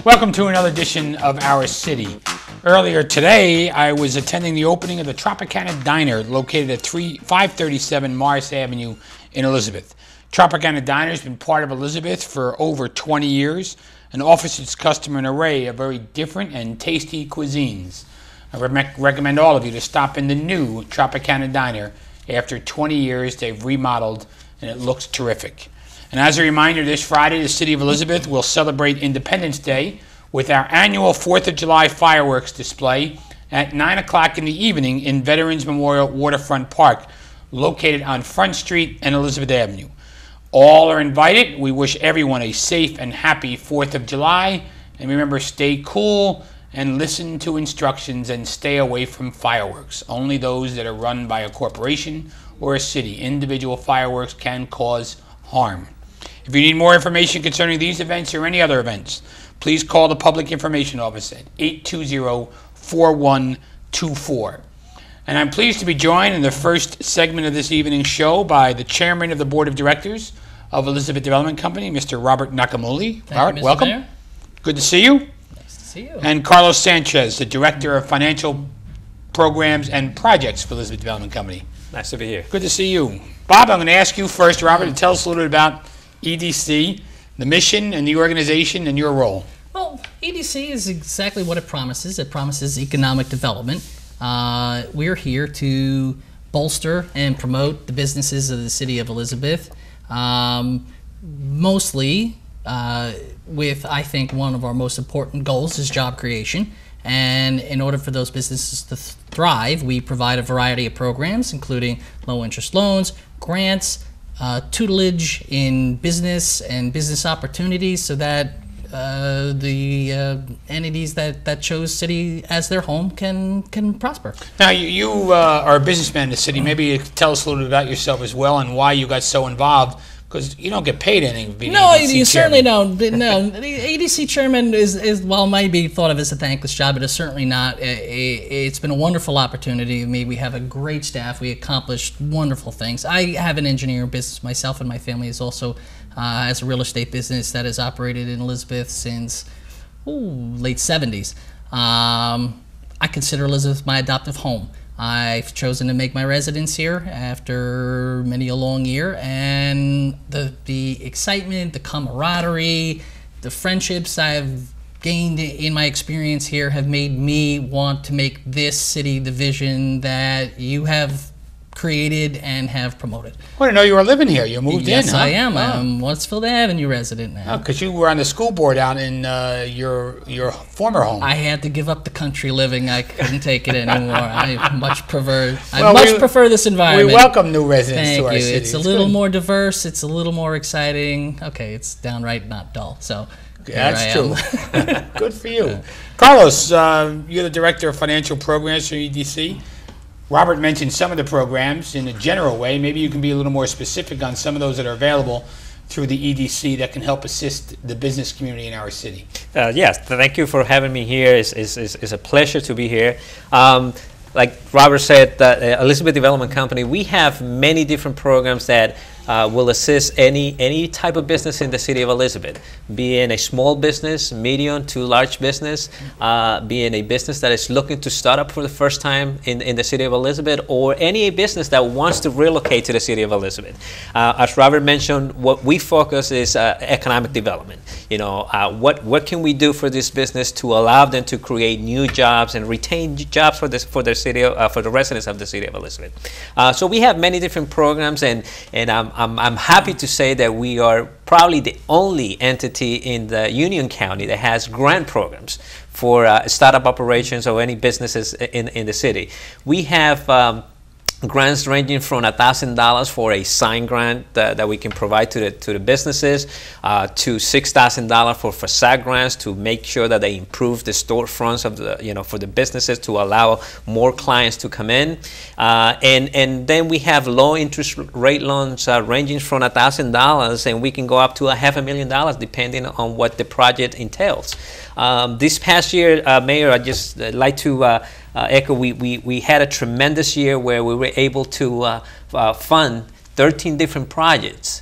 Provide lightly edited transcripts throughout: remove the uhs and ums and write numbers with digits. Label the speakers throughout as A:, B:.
A: Welcome to another edition of Our City. Earlier today, I was attending the opening of the Tropicana Diner located at 537 Morris Avenue in Elizabeth. Tropicana Diner has been part of Elizabeth for over 20 years and offers its customer an array of very different and tasty cuisines. I recommend all of you to stop in the new Tropicana Diner. After 20 years, they've remodeled and it looks terrific. And as a reminder, this Friday, the City of Elizabeth will celebrate Independence Day with our annual 4th of July fireworks display at 9 o'clock in the evening in Veterans Memorial Waterfront Park, located on Front Street and Elizabeth Avenue. All are invited. We wish everyone a safe and happy 4th of July. And remember, stay cool and listen to instructions and stay away from fireworks. Only those that are run by a corporation or a city. Individual fireworks can cause harm. If you need more information concerning these events or any other events, please call the Public Information Office at 820-4124. And I'm pleased to be joined in the first segment of this evening's show by the Chairman of the Board of Directors of Elizabeth Development Company, Mr. Robert Nakamuli. Robert, welcome.
B: Mayor.
A: Good to see you.
B: Nice to see you.
A: And Carlos Sanchez, the Director of Financial Programs and Projects for Elizabeth Development Company.
C: Nice to be here.
A: Good to see you. Bob, I'm going to ask you first, Robert, to tell us a little bit about EDC, the mission and the organization and your role.
B: Well, EDC is exactly what it promises. It promises economic development. We're here to bolster and promote the businesses of the City of Elizabeth, mostly with, I think, one of our most important goals is job creation. And in order for those businesses to thrive, we provide a variety of programs, including low-interest loans, grants, tutelage in business and business opportunities, so that the entities that chose City as their home can prosper.
A: Now, you are a businessman in the city. Maybe you could tell us a little bit about yourself as well and why you got so involved, because you don't get paid anything to be
B: No,
A: the EDC
B: you certainly
A: chairman.
B: don't. No, the EDC chairman is while might be thought of as a thankless job, it is certainly not. It's been a wonderful opportunity. I mean, we have a great staff. We accomplished wonderful things. I have an engineering business myself, and my family is also has a real estate business that has operated in Elizabeth since late 70s. I consider Elizabeth my adoptive home. I've chosen to make my residence here after many a long year, and the excitement, the camaraderie, the friendships I've gained in my experience here have made me want to make this city the vision that you have created and have promoted.
A: I didn't know you were living here. You moved in,
B: Yes,
A: huh?
B: I am.
A: Oh.
B: I'm Westfield Avenue resident now.
A: Because you were on the school board out in your former home.
B: I had to give up the country living. I couldn't take it anymore. I much prefer this environment.
A: We welcome new residents
B: Thank
A: to our
B: you.
A: city.
B: It's a little more diverse. It's a little more exciting. Okay, it's downright not dull. So
A: That's true. Good for you. Carlos, you're the Director of Financial Programs for EDC. Robert mentioned some of the programs in a general way. Maybe you can be a little more specific on some of those that are available through the EDC that can help assist the business community in our city.
C: Yes, thank you for having me here. It's a pleasure to be here. Like Robert said, Elizabeth Development Company, we have many different programs that will assist any type of business in the City of Elizabeth, being a small business, medium to large business, being a business that is looking to start up for the first time in the City of Elizabeth, or any business that wants to relocate to the City of Elizabeth. As Robert mentioned, what we focus is economic development. You know, what can we do for this business to allow them to create new jobs and retain jobs for the city, for the residents of the City of Elizabeth. So we have many different programs, and I'm happy to say that we are probably the only entity in the Union County that has grant programs for startup operations or any businesses in the city. We have grants ranging from $1,000 for a sign grant that we can provide to the businesses, to $6,000 for facade grants to make sure that they improve the storefronts of for the businesses to allow more clients to come in, and then we have low interest rate loans ranging from $1,000, and we can go up to $500,000 depending on what the project entails. This past year, Mayor, I just like to echo, we had a tremendous year where we were able to fund 13 different projects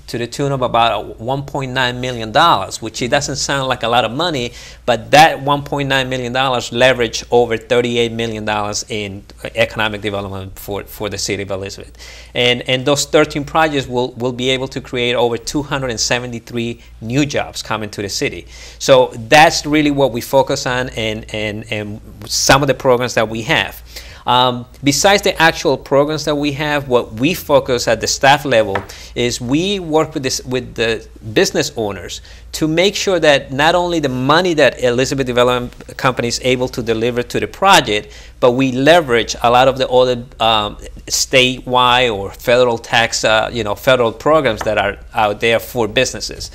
C: to the tune of about $1.9 million, which it doesn't sound like a lot of money, but that $1.9 million leveraged over $38 million in economic development for the city of Elizabeth. And those 13 projects will be able to create over 273 new jobs coming to the city. So that's really what we focus on, and some of the programs that we have. Besides the actual programs that we have, what we focus at the staff level is we work with the business owners to make sure that not only the money that Elizabeth Development Company is able to deliver to the project, but we leverage a lot of the other statewide or federal tax, federal programs that are out there for businesses.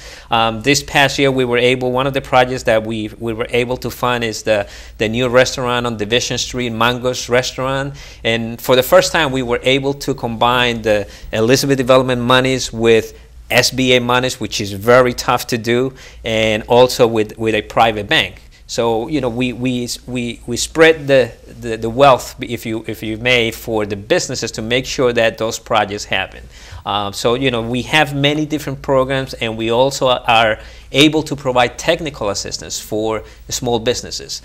C: This past year, we were able, one of the projects that we were able to fund is the new restaurant on Division Street, Mango's Restaurant. And for the first time, we were able to combine the Elizabeth Development monies with SBA monies, which is very tough to do, and also with a private bank. So we spread the wealth, if you may, for the businesses to make sure that those projects happen. So we have many different programs, and we also are able to provide technical assistance for small businesses.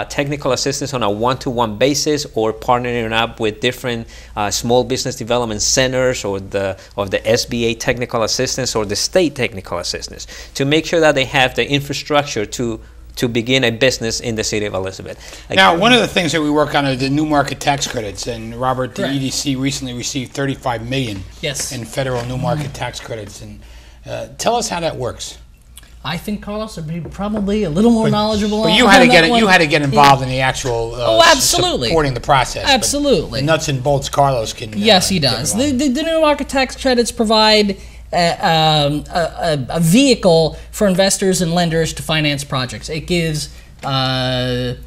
C: Technical assistance on a one-to-one basis, or partnering up with different small business development centers, or the SBA technical assistance, or the state technical assistance, to make sure that they have the infrastructure to begin a business in the city of Elizabeth.
A: Now, one of the things that we work on are the new market tax credits, and Robert, the
B: Correct.
A: EDC recently received $35 million in federal new market tax credits. And tell us how that works.
B: I think Carlos would be probably a little more knowledgeable.
A: But you had to get involved in the actual
B: absolutely
A: supporting the process.
B: Absolutely,
A: the nuts and bolts, Carlos can.
B: Yes, he does. The new market tax credits provide a vehicle for investors and lenders to finance projects. It gives the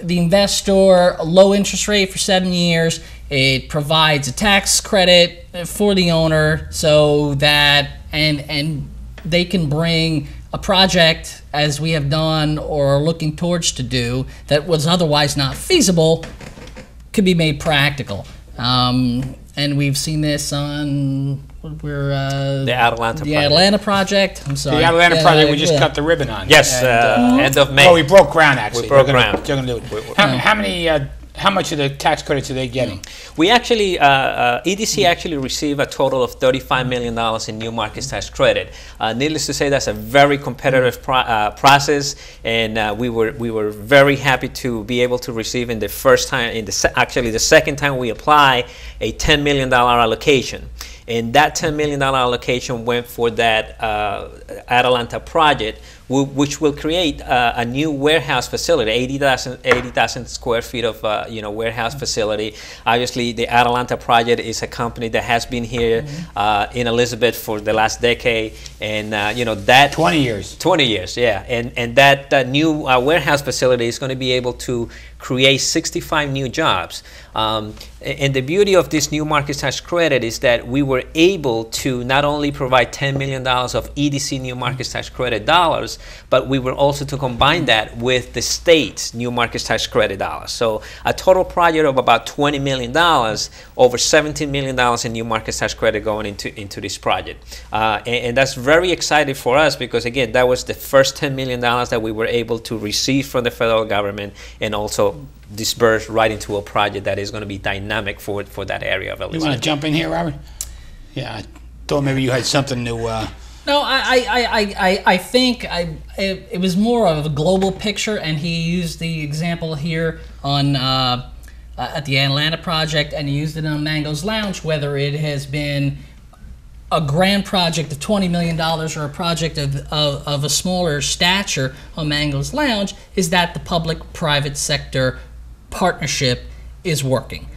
B: investor a low interest rate for 7 years. It provides a tax credit for the owner, so that and they can bring a project, as we have done or are looking towards to do, that was otherwise not feasible, could be made practical. And we've seen this on
C: the Atlanta
B: project. I'm sorry.
A: The Atlanta project we just cut the ribbon on.
C: Yes, end of May.
A: Oh, we broke ground, actually.
C: We broke ground.
A: They're going to do it. How much of the tax credits are they getting?
C: We actually, EDC actually received a total of $35 million in new market tax credit. Needless to say, that's a very competitive process, and we were very happy to be able to receive in the first time, actually the second time we apply, a $10 million allocation. And that $10 million allocation went for that Atlanta project, which will create a new warehouse facility, 80,000 square feet of warehouse facility. Obviously, the Atlanta project is a company that has been here in Elizabeth for the last decade, and that
A: 20 years.
C: 20 years, yeah. And that new warehouse facility is going to be able to create 65 new jobs. And the beauty of this new market tax credit is that we were able to not only provide $10 million of EDC new market tax credit dollars, but we were also to combine that with the state's new market tax credit dollars. So a total project of about $20 million, over $17 million in new market tax credit going into this project. And that's very exciting for us, because again, that was the first $10 million that we were able to receive from the federal government, and also disperse right into a project that is going to be dynamic for that area of Elizabeth.
A: You want to jump in here, Robert? Yeah, I thought maybe you had something to...
B: No, I think it was more of a global picture, and he used the example here on at the Atlanta project, and he used it on Mango's Lounge, whether it has been a grand project of $20 million or a project of a smaller stature on Mango's Lounge, is that the public-private sector partnership is working.